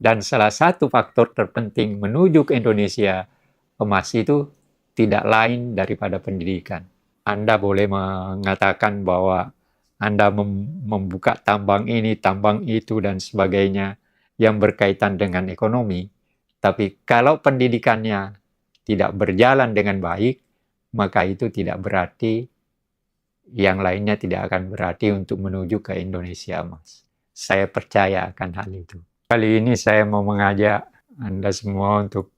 Dan salah satu faktor terpenting menuju ke Indonesia emas itu tidak lain daripada pendidikan. Anda boleh mengatakan bahwa Anda membuka tambang ini, tambang itu, dan sebagainya yang berkaitan dengan ekonomi. Tapi kalau pendidikannya tidak berjalan dengan baik, maka itu tidak berarti yang lainnya tidak akan berarti untuk menuju ke Indonesia emas. Saya percaya akan hal itu. Kali ini saya mau mengajak Anda semua untuk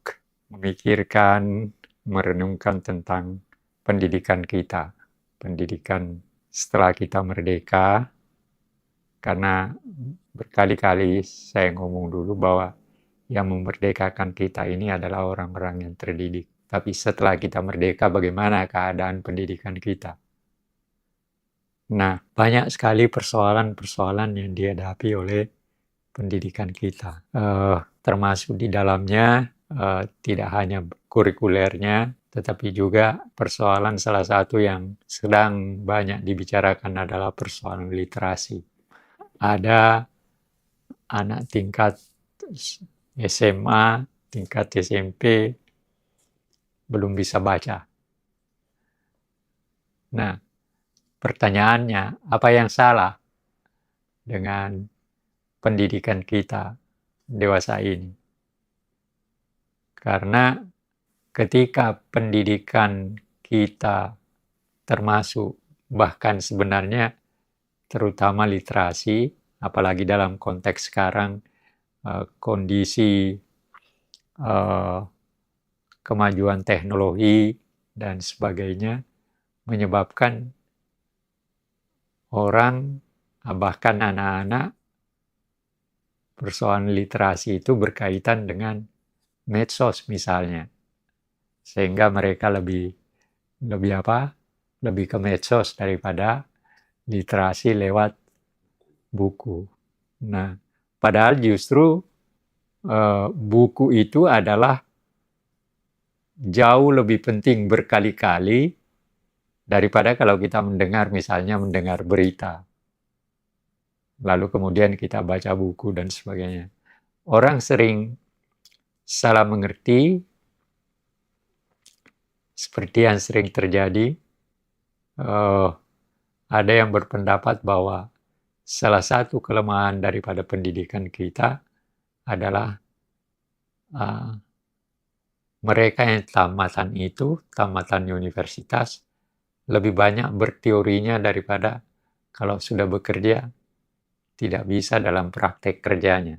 memikirkan, merenungkan tentang pendidikan kita. Pendidikan setelah kita merdeka, karena berkali-kali saya ngomong dulu bahwa yang memerdekakan kita ini adalah orang-orang yang terdidik. Tapi setelah kita merdeka, bagaimana keadaan pendidikan kita? Nah, banyak sekali persoalan-persoalan yang dihadapi oleh pendidikan kita. Termasuk di dalamnya tidak hanya kurikulernya, tetapi juga persoalan salah satu yang sedang banyak dibicarakan adalah persoalan literasi. Ada anak tingkat SMA, tingkat SMP, belum bisa baca. Nah, pertanyaannya, apa yang salah dengan pendidikan kita dewasa ini? Karena ketika pendidikan kita termasuk, bahkan sebenarnya terutama literasi, apalagi dalam konteks sekarang, kondisi kemajuan teknologi dan sebagainya, menyebabkan orang, bahkan anak-anak, persoalan literasi itu berkaitan dengan medsos misalnya. Sehingga mereka lebih ke medsos daripada literasi lewat buku. Nah, padahal justru buku itu adalah jauh lebih penting berkali-kali daripada kalau kita mendengar berita. Lalu kemudian kita baca buku dan sebagainya. Orang sering salah mengerti, seperti yang sering terjadi. Ada yang berpendapat bahwa salah satu kelemahan daripada pendidikan kita adalah mereka yang tamatan universitas, lebih banyak berteorinya daripada kalau sudah bekerja, tidak bisa dalam praktek kerjanya.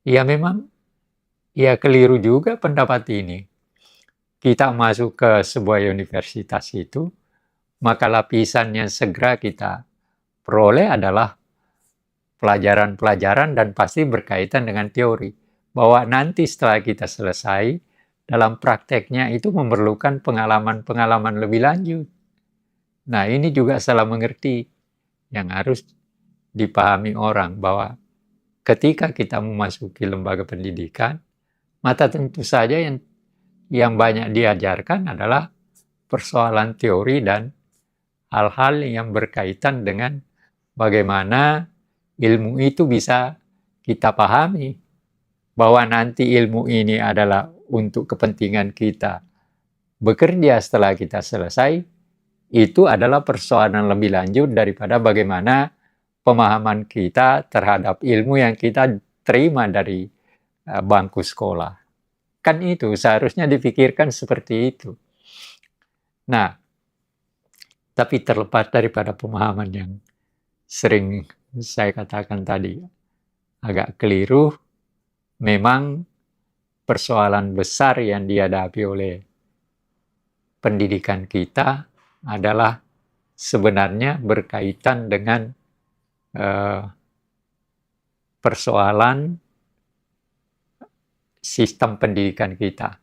Ya memang, ya keliru juga pendapat ini. Kita masuk ke sebuah universitas itu, maka lapisan yang segera kita peroleh adalah pelajaran-pelajaran dan pasti berkaitan dengan teori. Bahwa nanti setelah kita selesai, dalam prakteknya itu memerlukan pengalaman-pengalaman lebih lanjut. Nah, ini juga salah mengerti yang harus dipahami orang, bahwa ketika kita memasuki lembaga pendidikan, maka tentu saja yang banyak diajarkan adalah persoalan teori dan hal-hal yang berkaitan dengan bagaimana ilmu itu bisa kita pahami, bahwa nanti ilmu ini adalah untuk kepentingan kita bekerja setelah kita selesai, itu adalah persoalan lebih lanjut daripada bagaimana pemahaman kita terhadap ilmu yang kita terima dari bangku sekolah. Kan itu seharusnya dipikirkan seperti itu. Nah, tapi terlepas daripada pemahaman yang sering saya katakan tadi agak keliru, memang persoalan besar yang dihadapi oleh pendidikan kita adalah sebenarnya berkaitan dengan persoalan sistem pendidikan kita.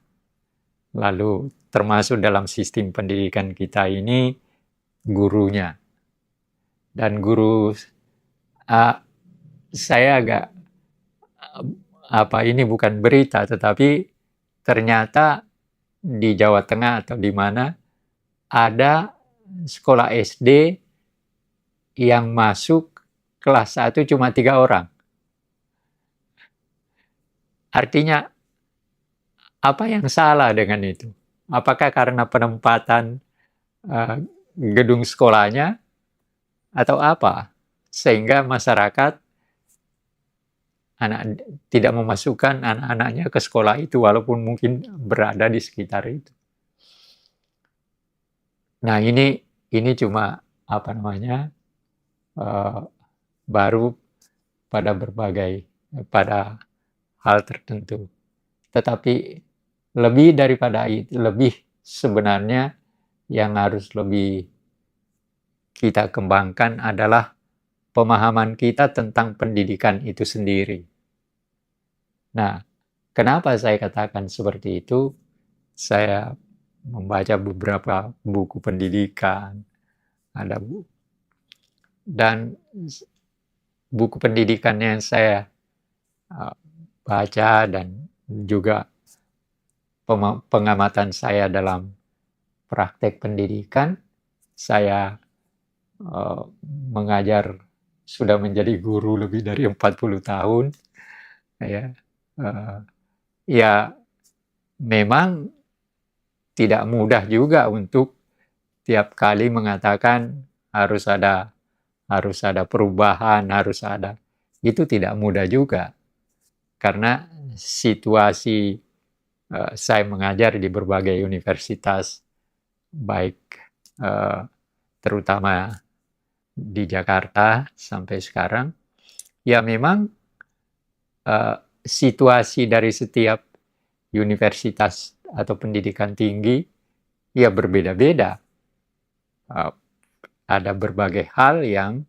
Lalu termasuk dalam sistem pendidikan kita ini gurunya. Dan guru saya agak ini bukan berita, tetapi ternyata di Jawa Tengah atau di mana ada sekolah SD yang masuk kelas 1 cuma 3 orang. Artinya, apa yang salah dengan itu? Apakah karena penempatan gedung sekolahnya atau apa? Sehingga masyarakat tidak memasukkan anak-anaknya ke sekolah itu walaupun mungkin berada di sekitar itu. Nah, ini cuma apa namanya? Baru pada hal tertentu. Tetapi lebih daripada itu, lebih sebenarnya yang harus lebih kita kembangkan adalah pemahaman kita tentang pendidikan itu sendiri. Nah, kenapa saya katakan seperti itu? Saya membaca beberapa buku pendidikan, dan buku pendidikan yang saya baca dan juga pengamatan saya dalam praktek pendidikan, saya mengajar, sudah menjadi guru lebih dari 40 tahun. Ya, memang tidak mudah juga untuk tiap kali mengatakan harus ada perubahan, itu tidak mudah juga. Karena situasi saya mengajar di berbagai universitas, baik terutama di Jakarta sampai sekarang, ya memang situasi dari setiap universitas atau pendidikan tinggi ya berbeda-beda. Ada berbagai hal yang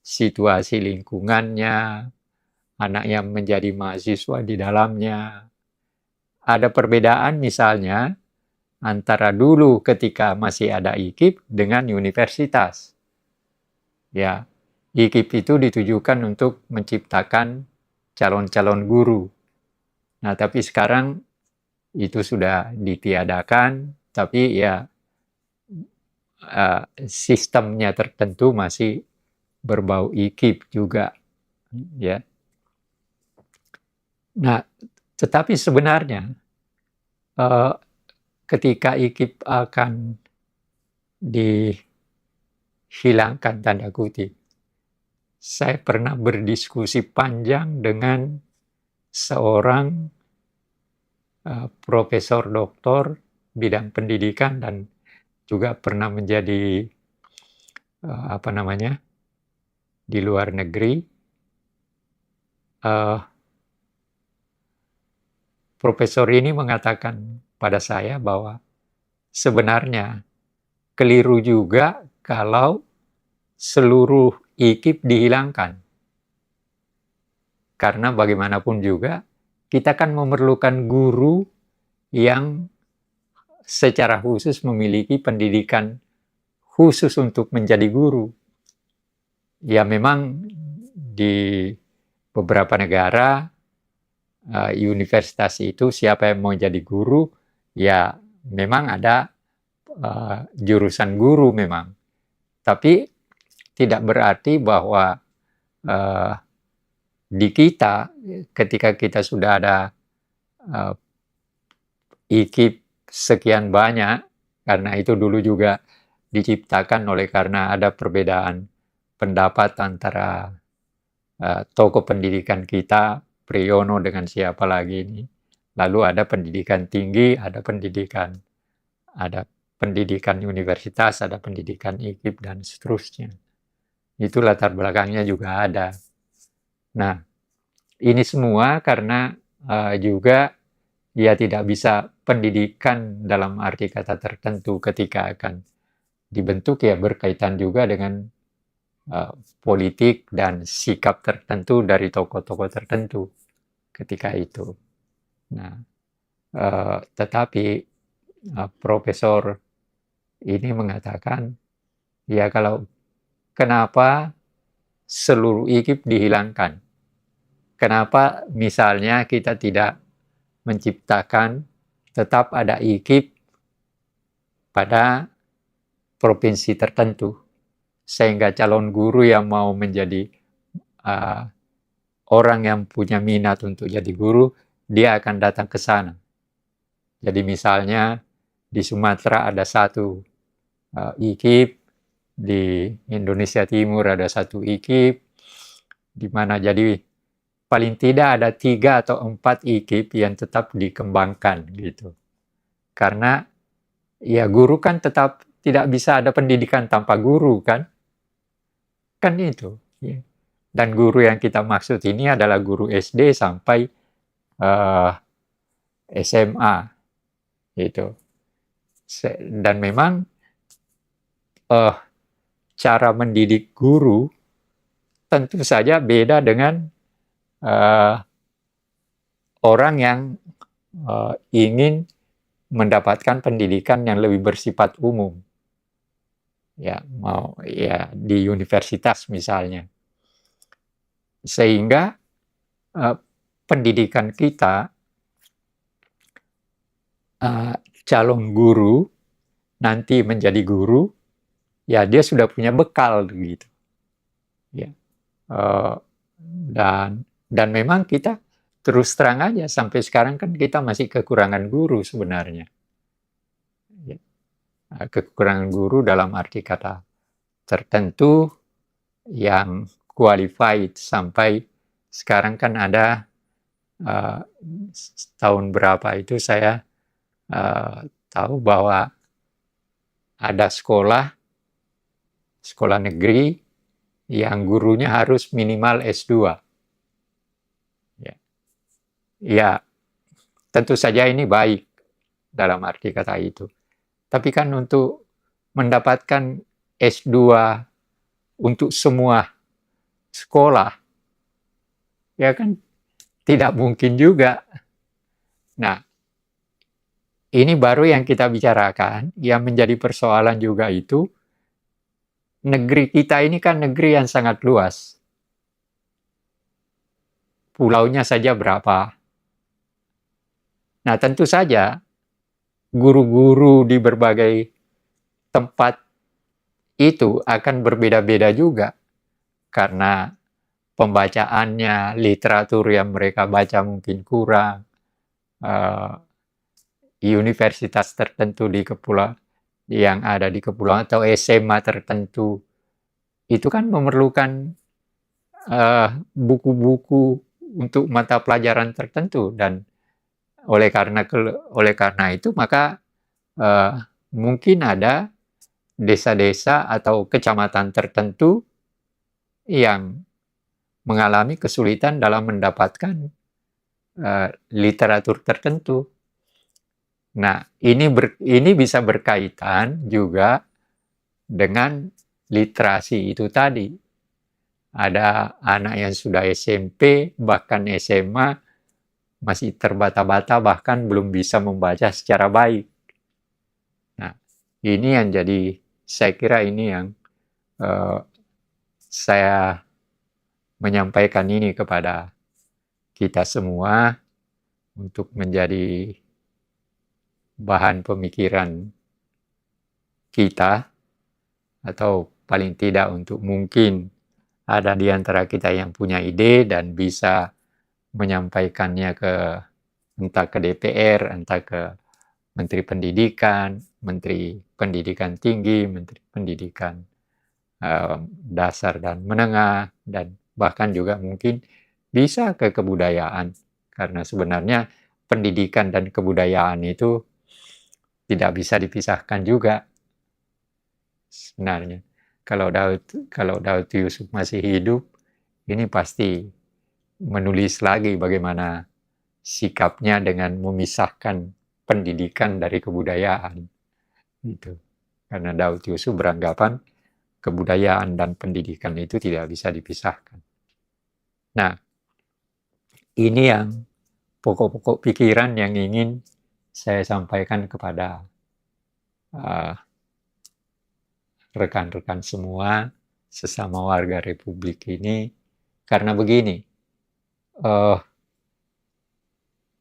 situasi lingkungannya, anak yang menjadi mahasiswa di dalamnya. Ada perbedaan misalnya antara dulu ketika masih ada IKIP dengan universitas. Ya, IKIP itu ditujukan untuk menciptakan calon-calon guru. Nah, tapi sekarang itu sudah ditiadakan, tapi ya sistemnya tertentu masih berbau IKIP juga, ya. Nah, tetapi sebenarnya ketika IKIP akan dihilangkan tanda kutip, saya pernah berdiskusi panjang dengan seorang profesor doktor bidang pendidikan dan juga pernah menjadi di luar negeri. Profesor ini mengatakan pada saya bahwa sebenarnya keliru juga kalau seluruh IKIP dihilangkan. Karena bagaimanapun juga kita kan memerlukan guru yang secara khusus memiliki pendidikan khusus untuk menjadi guru. Ya memang di beberapa negara universitas itu siapa yang mau jadi guru, ya memang ada jurusan guru memang. Tapi tidak berarti bahwa di kita, ketika kita sudah ada IKIP sekian banyak, karena itu dulu juga diciptakan karena ada perbedaan pendapat antara tokoh pendidikan kita, Priyono dengan siapa lagi ini. Lalu ada pendidikan tinggi, ada pendidikan universitas, ada pendidikan IKIP, dan seterusnya. Itu latar belakangnya juga ada. Nah, ini semua karena juga ya tidak bisa pendidikan dalam arti kata tertentu ketika akan dibentuk ya berkaitan juga dengan politik dan sikap tertentu dari tokoh-tokoh tertentu ketika itu. Nah, tetapi profesor ini mengatakan, ya kenapa seluruh IKIP dihilangkan? Kenapa misalnya kita tidak menciptakan tetap ada IKIP pada provinsi tertentu, sehingga calon guru yang mau menjadi orang yang punya minat untuk jadi guru, dia akan datang ke sana. Jadi misalnya di Sumatera ada satu IKIP, di Indonesia Timur ada satu IKIP, di mana jadi paling tidak ada 3 atau 4 IKIP yang tetap dikembangkan gitu. Karena ya guru kan tetap tidak bisa ada pendidikan tanpa guru kan? Kan itu. Ya. Dan guru yang kita maksud ini adalah guru SD sampai SMA gitu. Dan memang cara mendidik guru tentu saja beda dengan orang yang ingin mendapatkan pendidikan yang lebih bersifat umum. Ya, mau ya di universitas misalnya. Sehingga pendidikan kita, calon guru nanti menjadi guru, ya dia sudah punya bekal gitu. Ya. Dan memang kita terus terang aja sampai sekarang kan kita masih kekurangan guru sebenarnya. Ya. Kekurangan guru dalam arti kata tertentu yang qualified. Sampai sekarang kan ada tahun berapa itu saya tahu bahwa ada sekolah negeri yang gurunya harus minimal S2. Ya, tentu saja ini baik dalam arti kata itu. Tapi kan untuk mendapatkan S2 untuk semua sekolah, ya kan tidak mungkin juga. Nah, ini baru yang kita bicarakan, yang menjadi persoalan juga itu, negeri kita ini kan negeri yang sangat luas. Pulaunya saja berapa. Nah, tentu saja guru-guru di berbagai tempat itu akan berbeda-beda juga. Karena pembacaannya, literatur yang mereka baca mungkin kurang. Universitas tertentu di kepulauan yang ada di kepulauan atau SMA tertentu itu kan memerlukan buku-buku untuk mata pelajaran tertentu, dan oleh karena itu maka mungkin ada desa-desa atau kecamatan tertentu yang mengalami kesulitan dalam mendapatkan literatur tertentu. Nah, ini bisa berkaitan juga dengan literasi itu tadi. Ada anak yang sudah SMP, bahkan SMA, masih terbata-bata, bahkan belum bisa membaca secara baik. Nah, ini yang jadi, saya kira ini yang saya menyampaikan ini kepada kita semua untuk menjadi bahan pemikiran kita, atau paling tidak untuk mungkin ada di antara kita yang punya ide dan bisa menyampaikannya entah ke DPR, entah ke Menteri Pendidikan, Menteri Pendidikan Tinggi, Menteri Pendidikan Dasar dan Menengah, dan bahkan juga mungkin bisa ke kebudayaan. Karena sebenarnya pendidikan dan kebudayaan itu tidak bisa dipisahkan juga sebenarnya. Kalau Daud Yusuf masih hidup, ini pasti menulis lagi bagaimana sikapnya dengan memisahkan pendidikan dari kebudayaan. Gitu. Karena Daud Yusuf beranggapan kebudayaan dan pendidikan itu tidak bisa dipisahkan. Nah, ini yang pokok-pokok pikiran yang ingin saya sampaikan kepada rekan-rekan semua, sesama warga Republik ini, karena begini,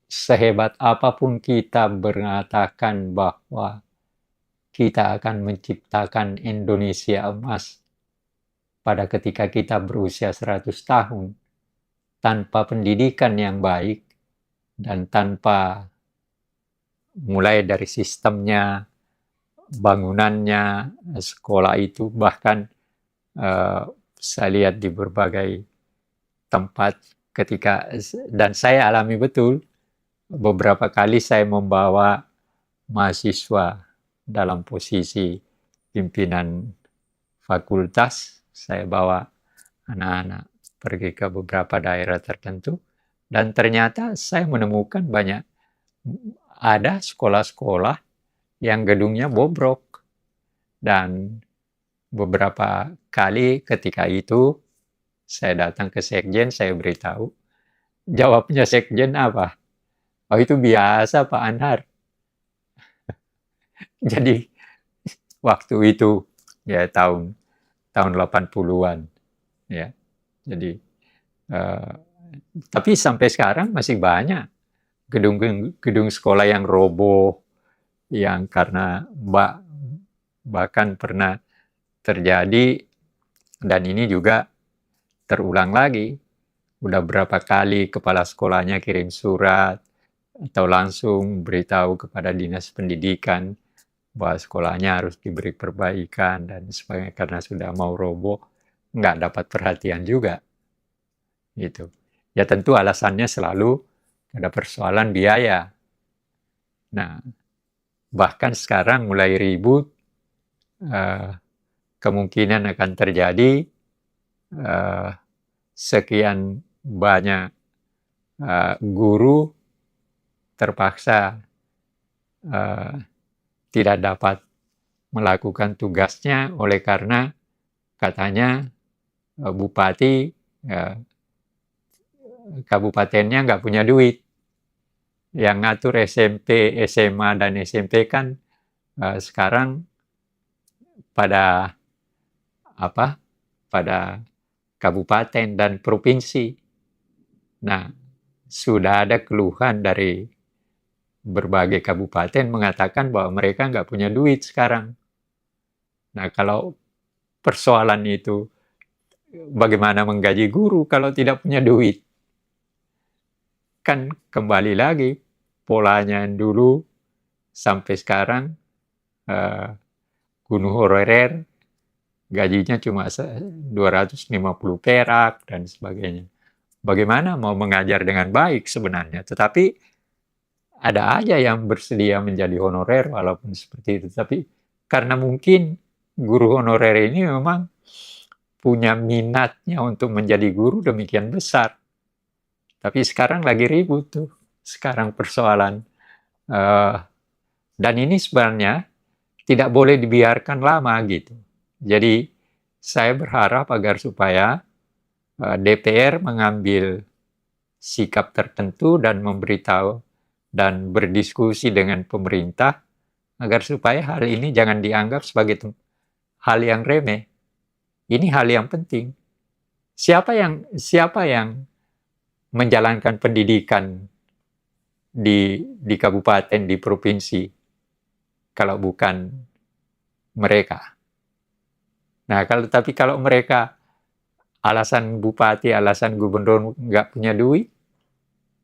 sehebat apapun kita mengatakan bahwa kita akan menciptakan Indonesia emas pada ketika kita berusia 100 tahun, tanpa pendidikan yang baik, dan tanpa mulai dari sistemnya, bangunannya, sekolah itu bahkan saya lihat di berbagai tempat ketika, dan saya alami betul, beberapa kali saya membawa mahasiswa dalam posisi pimpinan fakultas, saya bawa anak-anak pergi ke beberapa daerah tertentu, dan ternyata saya menemukan ada sekolah-sekolah yang gedungnya bobrok. Dan beberapa kali ketika itu saya datang ke sekjen, saya beritahu. Jawabnya sekjen apa? Oh, itu biasa Pak Anhar. Jadi waktu itu ya tahun 80-an ya. Jadi tapi sampai sekarang masih banyak gedung sekolah yang roboh, yang karena bahkan pernah terjadi, dan ini juga terulang lagi. Udah berapa kali kepala sekolahnya kirim surat atau langsung beritahu kepada dinas pendidikan bahwa sekolahnya harus diberi perbaikan dan sebagainya, karena sudah mau roboh, nggak dapat perhatian juga. Gitu. Ya tentu alasannya selalu ada persoalan biaya. Nah, bahkan sekarang mulai ribut, kemungkinan akan terjadi sekian banyak guru terpaksa tidak dapat melakukan tugasnya oleh karena katanya bupati kabupatennya nggak punya duit. Yang ngatur SMP, SMA, dan SMP kan sekarang pada kabupaten dan provinsi. Nah, sudah ada keluhan dari berbagai kabupaten mengatakan bahwa mereka nggak punya duit sekarang. Nah, kalau persoalan itu bagaimana menggaji guru kalau tidak punya duit? Kan kembali lagi polanya dulu sampai sekarang, guru honorer gajinya cuma 250 perak dan sebagainya. Bagaimana mau mengajar dengan baik sebenarnya? Tetapi ada aja yang bersedia menjadi honorer walaupun seperti itu. Tapi karena mungkin guru honorer ini memang punya minatnya untuk menjadi guru demikian besar. Tapi sekarang lagi ribut tuh. Sekarang persoalan. Dan ini sebenarnya tidak boleh dibiarkan lama gitu. Jadi saya berharap agar supaya DPR mengambil sikap tertentu dan memberitahu dan berdiskusi dengan pemerintah agar supaya hal ini jangan dianggap sebagai hal yang remeh. Ini hal yang penting. Siapa yang menjalankan pendidikan di kabupaten, di provinsi, kalau bukan mereka? Nah, tapi kalau mereka, alasan bupati, alasan gubernur nggak punya duit,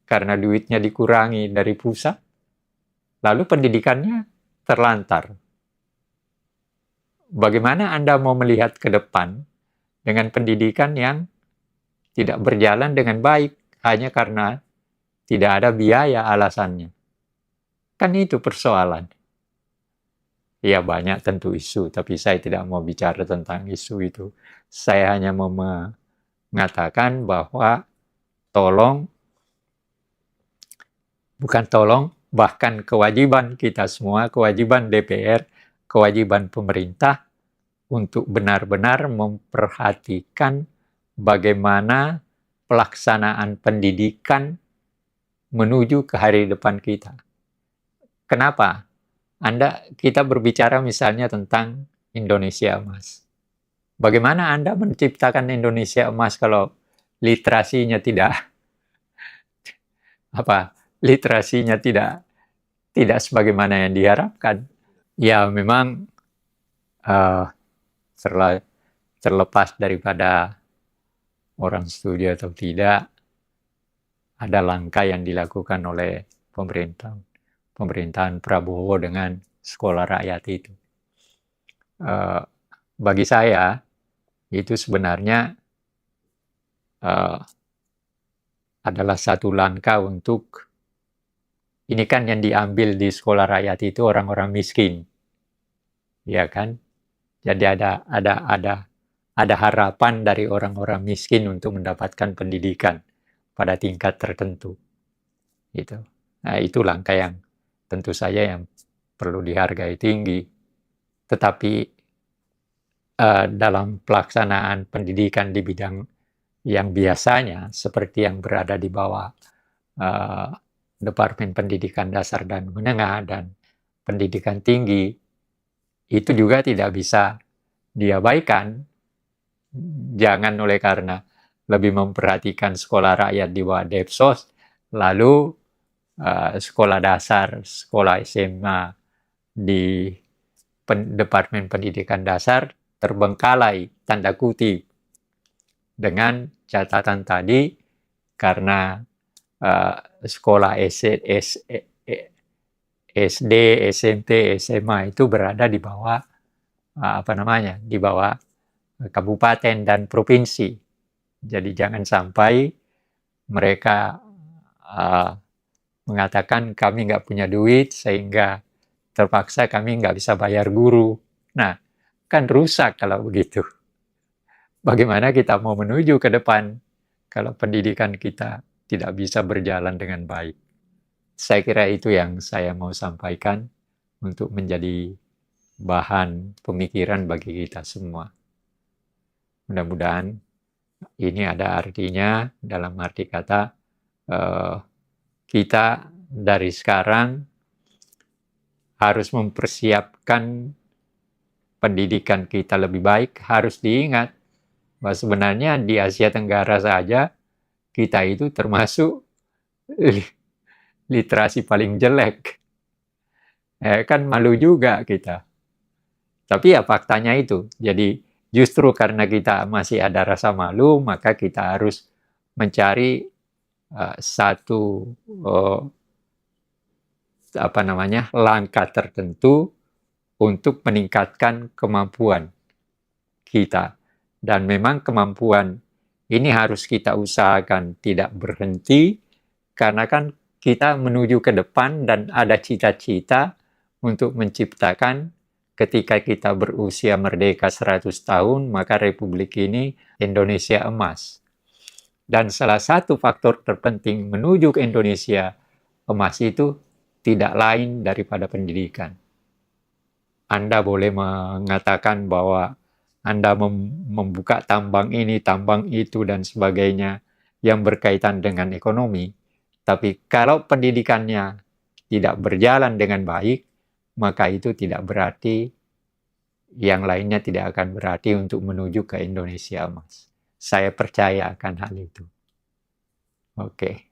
karena duitnya dikurangi dari pusat, lalu pendidikannya terlantar. Bagaimana Anda mau melihat ke depan dengan pendidikan yang tidak berjalan dengan baik hanya karena tidak ada biaya alasannya? Kan itu persoalan. Ya banyak tentu isu, tapi saya tidak mau bicara tentang isu itu. Saya hanya mau mengatakan bahwa bahkan kewajiban kita semua, kewajiban DPR, kewajiban pemerintah untuk benar-benar memperhatikan bagaimana pelaksanaan pendidikan menuju ke hari depan kita. Kenapa? Kita berbicara misalnya tentang Indonesia Emas. Bagaimana Anda menciptakan Indonesia Emas kalau literasinya literasinya tidak sebagaimana yang diharapkan? Ya memang terlepas daripada orang setuju atau tidak, ada langkah yang dilakukan oleh pemerintahan Prabowo dengan sekolah rakyat itu. Bagi saya, itu sebenarnya adalah satu langkah untuk, ini kan yang diambil di sekolah rakyat itu orang-orang miskin, ya kan? Jadi ada harapan dari orang-orang miskin untuk mendapatkan pendidikan pada tingkat tertentu. Gitu. Nah, itu langkah yang tentu saja yang perlu dihargai tinggi. Tetapi dalam pelaksanaan pendidikan di bidang yang biasanya, seperti yang berada di bawah Departemen Pendidikan Dasar dan Menengah dan Pendidikan Tinggi, itu juga tidak bisa diabaikan. Jangan oleh karena lebih memperhatikan sekolah rakyat di bawah Depsos, lalu sekolah dasar, sekolah SMA di Departemen Pendidikan Dasar terbengkalai, tanda kutip, dengan catatan tadi, karena sekolah SD, SMP, SMA itu berada di bawah di bawah kabupaten dan provinsi. Jadi jangan sampai mereka mengatakan kami nggak punya duit sehingga terpaksa kami nggak bisa bayar guru. Nah, kan rusak kalau begitu. Bagaimana kita mau menuju ke depan kalau pendidikan kita tidak bisa berjalan dengan baik? Saya kira itu yang saya mau sampaikan untuk menjadi bahan pemikiran bagi kita semua. Mudah-mudahan ini ada artinya, dalam arti kata kita dari sekarang harus mempersiapkan pendidikan kita lebih baik. Harus diingat bahwa sebenarnya di Asia Tenggara saja kita itu termasuk literasi paling jelek. Kan malu juga kita. Tapi ya faktanya itu. Jadi justru karena kita masih ada rasa malu, maka kita harus mencari satu langkah tertentu untuk meningkatkan kemampuan kita. Dan memang kemampuan ini harus kita usahakan tidak berhenti, karena kan kita menuju ke depan dan ada cita-cita untuk menciptakan, ketika kita berusia merdeka 100 tahun, maka Republik ini Indonesia emas. Dan salah satu faktor terpenting menuju ke Indonesia emas itu tidak lain daripada pendidikan. Anda boleh mengatakan bahwa Anda membuka tambang ini, tambang itu, dan sebagainya yang berkaitan dengan ekonomi. Tapi kalau pendidikannya tidak berjalan dengan baik, maka itu tidak berarti yang lainnya tidak akan berarti untuk menuju ke Indonesia emas. Saya percaya akan hal itu. Oke.